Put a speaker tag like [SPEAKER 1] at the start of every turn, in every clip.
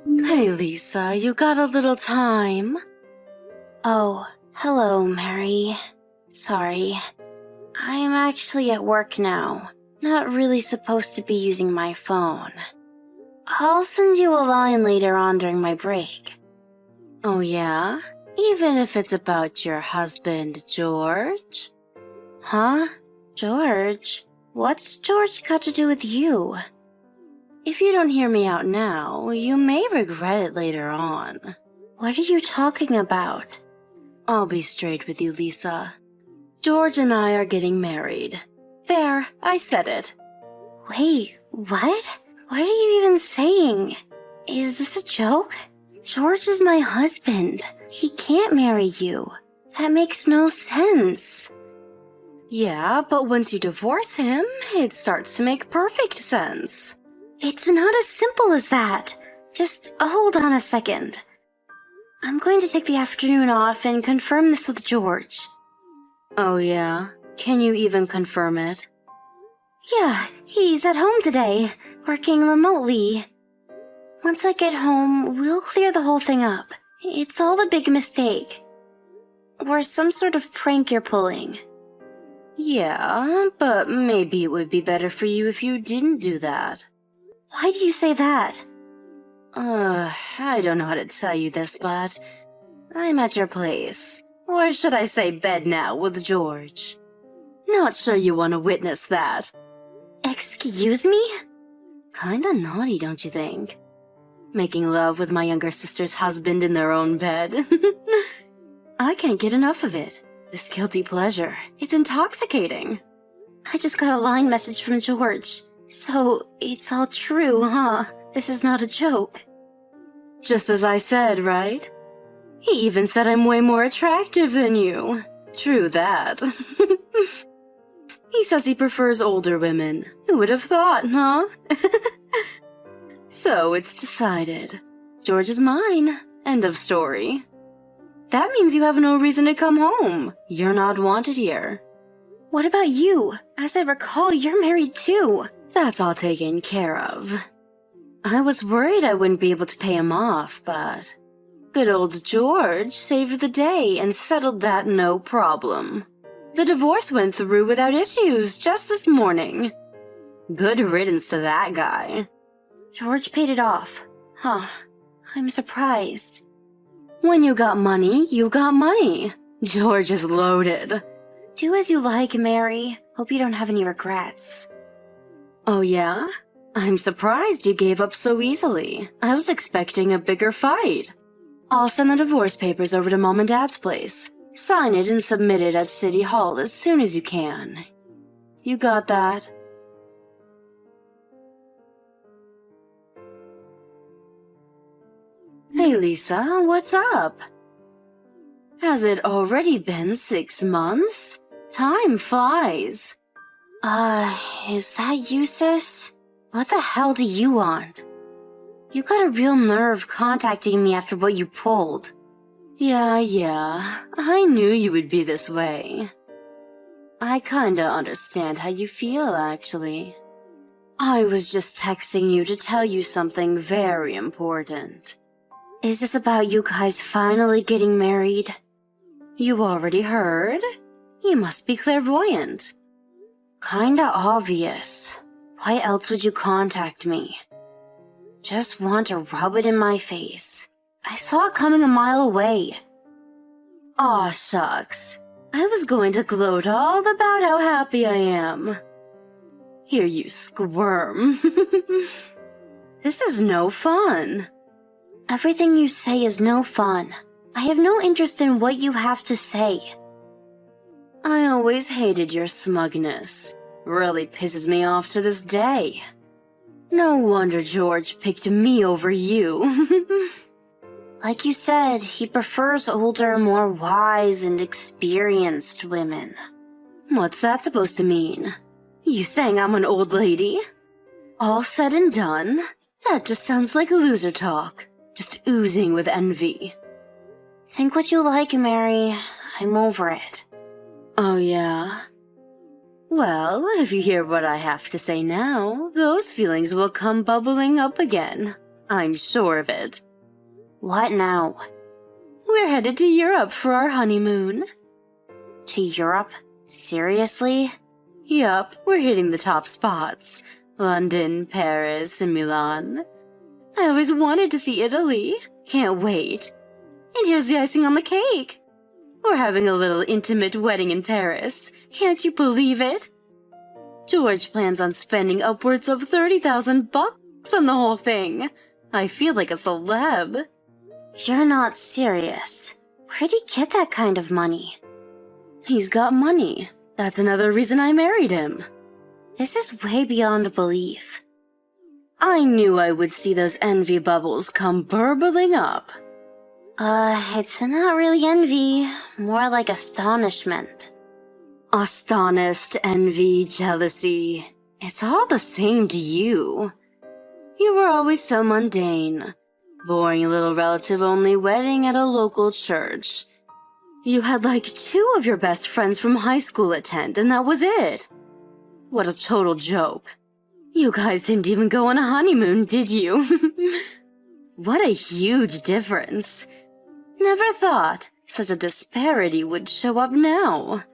[SPEAKER 1] Hey, Lisa, you got a little time?
[SPEAKER 2] Oh, hello, Mary. Sorry. I'm actually at work now. Not really supposed to be using my phone. I'll send you a line later on during my break.
[SPEAKER 1] Oh, yeah? Even if it's about your husband, George?
[SPEAKER 2] Huh? George? What's George got to do with you?
[SPEAKER 1] If you don't hear me out now, you may regret it later on.
[SPEAKER 2] What are you talking about?
[SPEAKER 1] I'll be straight with you, Lisa. George and I are getting married. There, I said it.
[SPEAKER 2] Wait, what? What are you even saying? Is this a joke? George is my husband. He can't marry you. That makes no sense.
[SPEAKER 1] Yeah, but once you divorce him, it starts to make perfect sense.
[SPEAKER 2] It's not as simple as that. Just hold on a second. I'm going to take the afternoon off and confirm this with George.
[SPEAKER 1] Oh yeah? Can you even confirm it?
[SPEAKER 2] Yeah, he's at home today, working remotely. Once I get home, we'll clear the whole thing up. It's all a big mistake. Or some sort of prank you're pulling.
[SPEAKER 1] Yeah, but maybe it would be better for you if you didn't do that.
[SPEAKER 2] Why do you say that?
[SPEAKER 1] I don't know how to tell you this, but I'm at your place. Or should I say bed now with George. Not sure you want to witness that.
[SPEAKER 2] Excuse me?
[SPEAKER 1] Kinda naughty, don't you think? Making love with my younger sister's husband in their own bed. I can't get enough of it. This guilty pleasure. It's intoxicating.
[SPEAKER 2] I just got a line message from George. So, it's all true, huh? This is not a joke.
[SPEAKER 1] Just as I said, right? He even said I'm way more attractive than you. True that. He says he prefers older women. Who would have thought, huh? So it's decided. George is mine. End of story. That means you have no reason to come home. You're not wanted here.
[SPEAKER 2] What about you? As I recall, you're married too.
[SPEAKER 1] That's all taken care of. I was worried I wouldn't be able to pay him off, but good old George saved the day and settled that no problem. The divorce went through without issues just this morning. Good riddance to that guy.
[SPEAKER 2] George paid it off. Huh. I'm surprised.
[SPEAKER 1] When you got money, you got money. George is loaded.
[SPEAKER 2] Do as you like, Mary. Hope you don't have any regrets.
[SPEAKER 1] Oh yeah? I'm surprised you gave up so easily. I was expecting a bigger fight. I'll send the divorce papers over to Mom and Dad's place. Sign it and submit it at City Hall as soon as you can. You got that? Hey Lisa, what's up? Has it already been 6 months? Time flies.
[SPEAKER 2] Is that you, sis? What the hell do you want? You got a real nerve contacting me after what you pulled.
[SPEAKER 1] Yeah, I knew you would be this way. I kinda understand how you feel, actually. I was just texting you to tell you something very important.
[SPEAKER 2] Is this about you guys finally getting married?
[SPEAKER 1] You already heard? You must be clairvoyant.
[SPEAKER 2] Kinda obvious. Why else would you contact me? Just want to rub it in my face. I saw it coming a mile away.
[SPEAKER 1] Aw, shucks. I was going to gloat all about how happy I am. Hear you squirm. This is no fun.
[SPEAKER 2] Everything you say is no fun. I have no interest in what you have to say.
[SPEAKER 1] I always hated your smugness. Really pisses me off to this day. No wonder George picked me over you.
[SPEAKER 2] Like you said, he prefers older, more wise and experienced women.
[SPEAKER 1] What's that supposed to mean? You saying I'm an old lady? All said and done, that just sounds like loser talk. Just oozing with envy.
[SPEAKER 2] Think what you like, Mary. I'm over it.
[SPEAKER 1] Oh yeah? Well, if you hear what I have to say now, those feelings will come bubbling up again. I'm sure of it.
[SPEAKER 2] What now?
[SPEAKER 1] We're headed to Europe for our honeymoon.
[SPEAKER 2] To Europe? Seriously?
[SPEAKER 1] Yup, we're hitting the top spots. London, Paris, and Milan. I always wanted to see Italy. Can't wait. And here's the icing on the cake. We're having a little intimate wedding in Paris. Can't you believe it? George plans on spending upwards of $30,000 on the whole thing. I feel like a celeb.
[SPEAKER 2] You're not serious. Where'd he get that kind of money?
[SPEAKER 1] He's got money. That's another reason I married him.
[SPEAKER 2] This is way beyond belief.
[SPEAKER 1] I knew I would see those envy bubbles come burbling up.
[SPEAKER 2] It's not really envy, more like astonishment.
[SPEAKER 1] Astonished, envy, jealousy. It's all the same to you. You were always so mundane. Boring little relative-only wedding at a local church. You had like 2 of your best friends from high school attend, and that was it. What a total joke. You guys didn't even go on a honeymoon, did you? What a huge difference. Never thought such a disparity would show up now.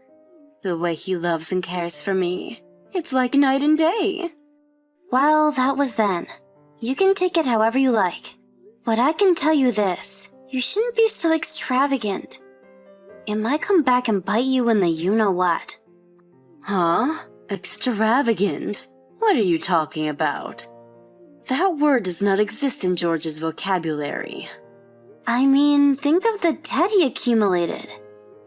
[SPEAKER 1] The way he loves and cares for me. It's like night and day.
[SPEAKER 2] Well, that was then. You can take it however you like. But I can tell you this, you shouldn't be so extravagant. It might come back and bite you in the you-know-what.
[SPEAKER 1] Huh? Extravagant? What are you talking about? That word does not exist in George's vocabulary.
[SPEAKER 2] I mean, think of the debt he accumulated.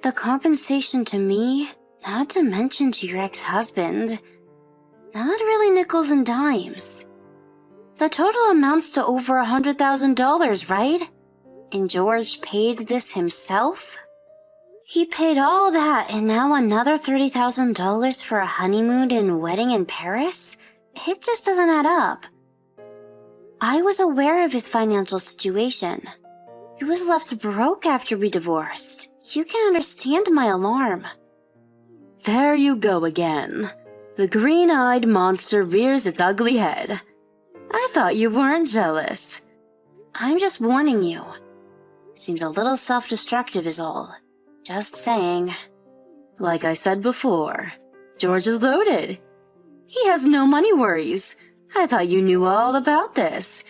[SPEAKER 2] The compensation to me, not to mention to your ex-husband. Not really nickels and dimes. The total amounts to over $100,000, right? And George paid this himself? He paid all that and now another $30,000 for a honeymoon and wedding in Paris? It just doesn't add up. I was aware of his financial situation. He was left broke after we divorced. You can understand my alarm.
[SPEAKER 1] There you go again. The green-eyed monster rears its ugly head. I thought you weren't jealous.
[SPEAKER 2] I'm just warning you. Seems a little self-destructive is all. Just saying.
[SPEAKER 1] Like I said before, George is loaded. He has no money worries. I thought you knew all about this.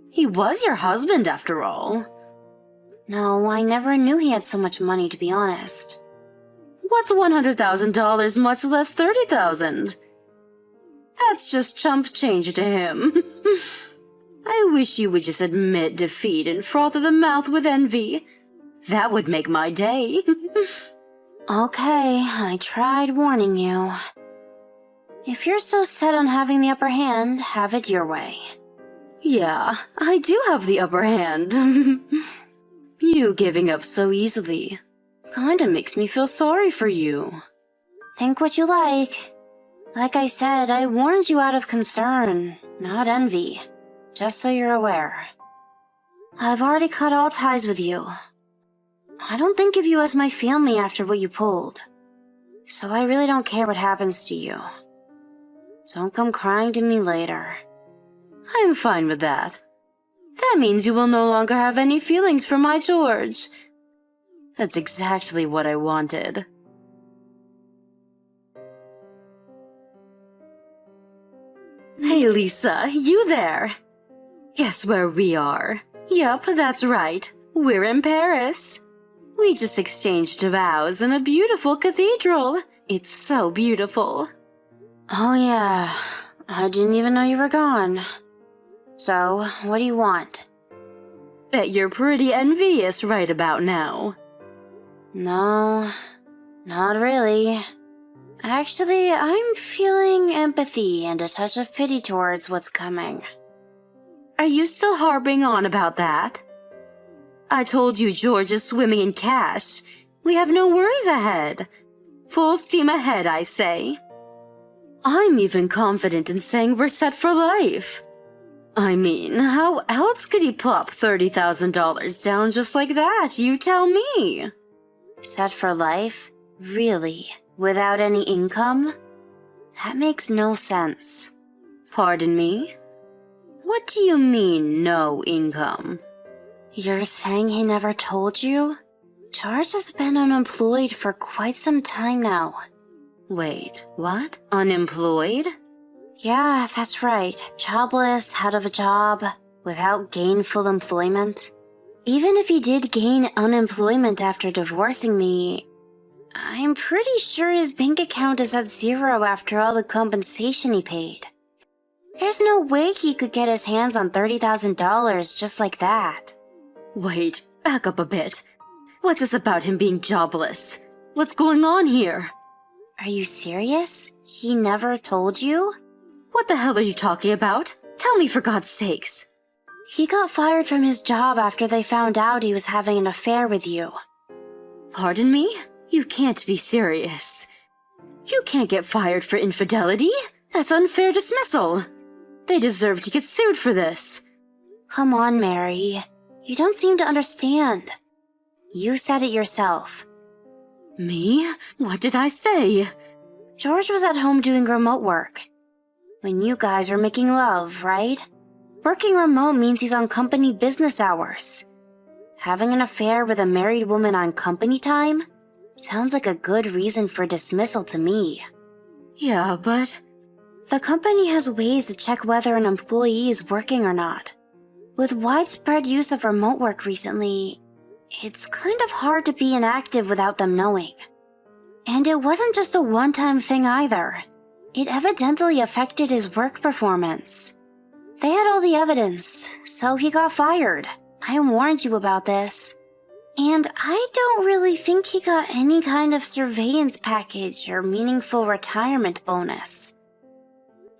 [SPEAKER 1] He was your husband after all.
[SPEAKER 2] No, I never knew he had so much money, to be honest.
[SPEAKER 1] What's $100,000 much less $30,000? That's just chump change to him. I wish you would just admit defeat and froth at the mouth with envy. That would make my day.
[SPEAKER 2] Okay, I tried warning you. If you're so set on having the upper hand, have it your way.
[SPEAKER 1] Yeah, I do have the upper hand. You giving up so easily kinda makes me feel sorry for you.
[SPEAKER 2] Think what you like. Like I said, I warned you out of concern, not envy. Just so you're aware. I've already cut all ties with you. I don't think of you as my family after what you pulled. So I really don't care what happens to you. Don't come crying to me later.
[SPEAKER 1] I'm fine with that. That means you will no longer have any feelings for my George. That's exactly what I wanted. Hey Lisa, you there? Guess where we are? Yup, that's right. We're in Paris. We just exchanged vows in a beautiful cathedral. It's so beautiful.
[SPEAKER 2] Oh yeah, I didn't even know you were gone. So, what do you want?
[SPEAKER 1] Bet you're pretty envious right about now.
[SPEAKER 2] No, not really. Actually, I'm feeling empathy and a touch of pity towards what's coming.
[SPEAKER 1] Are you still harping on about that? I told you George is swimming in cash. We have no worries ahead. Full steam ahead, I say. I'm even confident in saying we're set for life. I mean, how else could he plop $30,000 down just like that? You tell me.
[SPEAKER 2] Set for life? Really? Without any income? That makes no sense.
[SPEAKER 1] Pardon me? What do you mean, no income?
[SPEAKER 2] You're saying he never told you? George has been unemployed for quite some time now.
[SPEAKER 1] Wait, what? Unemployed?
[SPEAKER 2] Yeah, that's right. Jobless, out of a job, without gainful employment. Even if he did gain unemployment after divorcing me, I'm pretty sure his bank account is at zero after all the compensation he paid. There's no way he could get his hands on $30,000 just like that.
[SPEAKER 1] Wait, back up a bit. What's this about him being jobless? What's going on here?
[SPEAKER 2] Are you serious? He never told you?
[SPEAKER 1] What the hell are you talking about? Tell me for God's sakes.
[SPEAKER 2] He got fired from his job after they found out he was having an affair with you.
[SPEAKER 1] Pardon me? You can't be serious. You can't get fired for infidelity. That's unfair dismissal. They deserve to get sued for this.
[SPEAKER 2] Come on, Mary. You don't seem to understand. You said it yourself.
[SPEAKER 1] Me? What did I say?
[SPEAKER 2] George was at home doing remote work. When you guys were making love, right? Working remote means he's on company business hours. Having an affair with a married woman on company time? Sounds like a good reason for dismissal to me.
[SPEAKER 1] Yeah, but...
[SPEAKER 2] The company has ways to check whether an employee is working or not. With widespread use of remote work recently, it's kind of hard to be inactive without them knowing. And it wasn't just a one-time thing either. It evidently affected his work performance. They had all the evidence, so he got fired. I warned you about this. And I don't really think he got any kind of surveillance package or meaningful retirement bonus.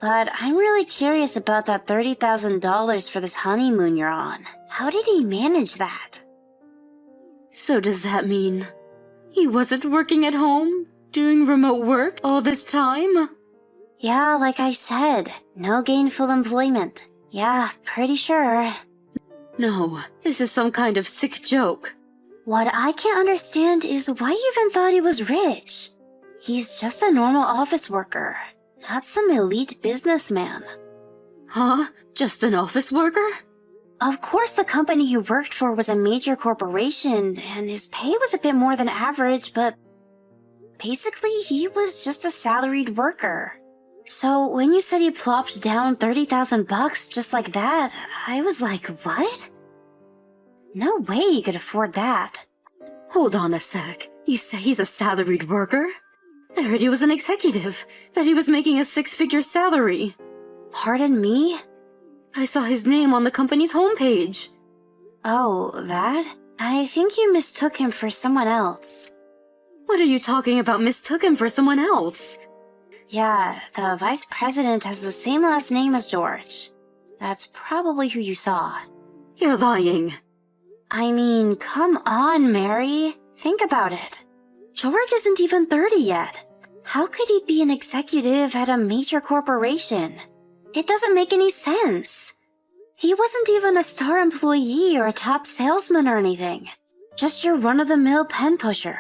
[SPEAKER 2] But I'm really curious about that $30,000 for this honeymoon you're on. How did he manage that?
[SPEAKER 1] So does that mean he wasn't working at home, doing remote work all this time?
[SPEAKER 2] Yeah, like I said, no gainful employment. Yeah, pretty sure.
[SPEAKER 1] No, this is some kind of sick joke.
[SPEAKER 2] What I can't understand is why you even thought he was rich. He's just a normal office worker, not some elite businessman.
[SPEAKER 1] Huh? Just an office worker?
[SPEAKER 2] Of course the company he worked for was a major corporation, and his pay was a bit more than average, but basically he was just a salaried worker. So when you said he plopped down $30,000 just like that, I was like, what? No way he could afford that.
[SPEAKER 1] Hold on a sec. You say he's a salaried worker? I heard he was an executive, that he was making a six-figure salary.
[SPEAKER 2] Pardon me?
[SPEAKER 1] I saw his name on the company's homepage.
[SPEAKER 2] Oh, that? I think you mistook him for someone else.
[SPEAKER 1] What are you talking about mistook him for someone else?
[SPEAKER 2] Yeah, the vice president has the same last name as George. That's probably who you saw.
[SPEAKER 1] You're lying.
[SPEAKER 2] I mean, come on, Mary. Think about it. George isn't even 30 yet. How could he be an executive at a major corporation? It doesn't make any sense. He wasn't even a star employee or a top salesman or anything. Just your run-of-the-mill pen pusher.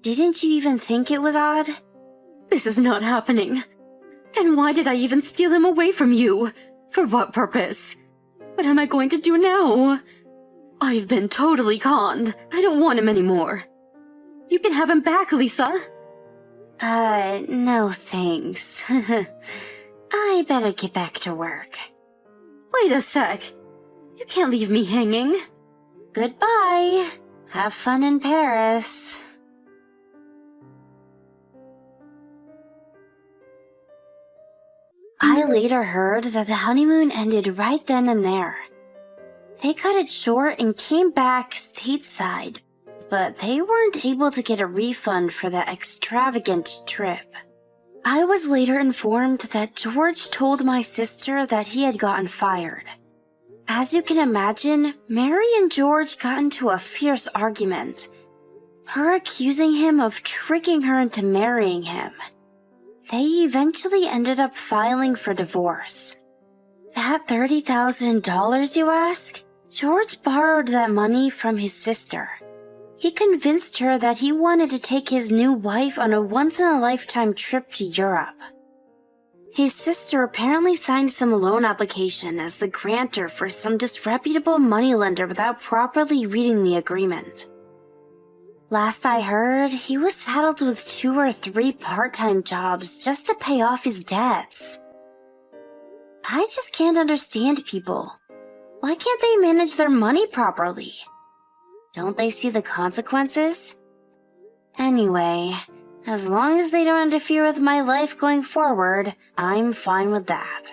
[SPEAKER 2] Didn't you even think it was odd?
[SPEAKER 1] This is not happening. Then why did I even steal him away from you? For what purpose? What am I going to do now? I've been totally conned. I don't want him anymore. You can have him back, Lisa.
[SPEAKER 2] No thanks. I better get back to work.
[SPEAKER 1] Wait a sec. You can't leave me hanging.
[SPEAKER 2] Goodbye. Have fun in Paris. I later heard that the honeymoon ended right then and there. They cut it short and came back stateside, but they weren't able to get a refund for that extravagant trip. I was later informed that George told my sister that he had gotten fired. As you can imagine, Mary and George got into a fierce argument, her accusing him of tricking her into marrying him. They eventually ended up filing for divorce. That $30,000, you ask? George borrowed that money from his sister. He convinced her that he wanted to take his new wife on a once-in-a-lifetime trip to Europe. His sister apparently signed some loan application as the grantor for some disreputable moneylender without properly reading the agreement. Last I heard, he was saddled with 2 or 3 part-time jobs just to pay off his debts. I just can't understand people. Why can't they manage their money properly? Don't they see the consequences? Anyway, as long as they don't interfere with my life going forward, I'm fine with that.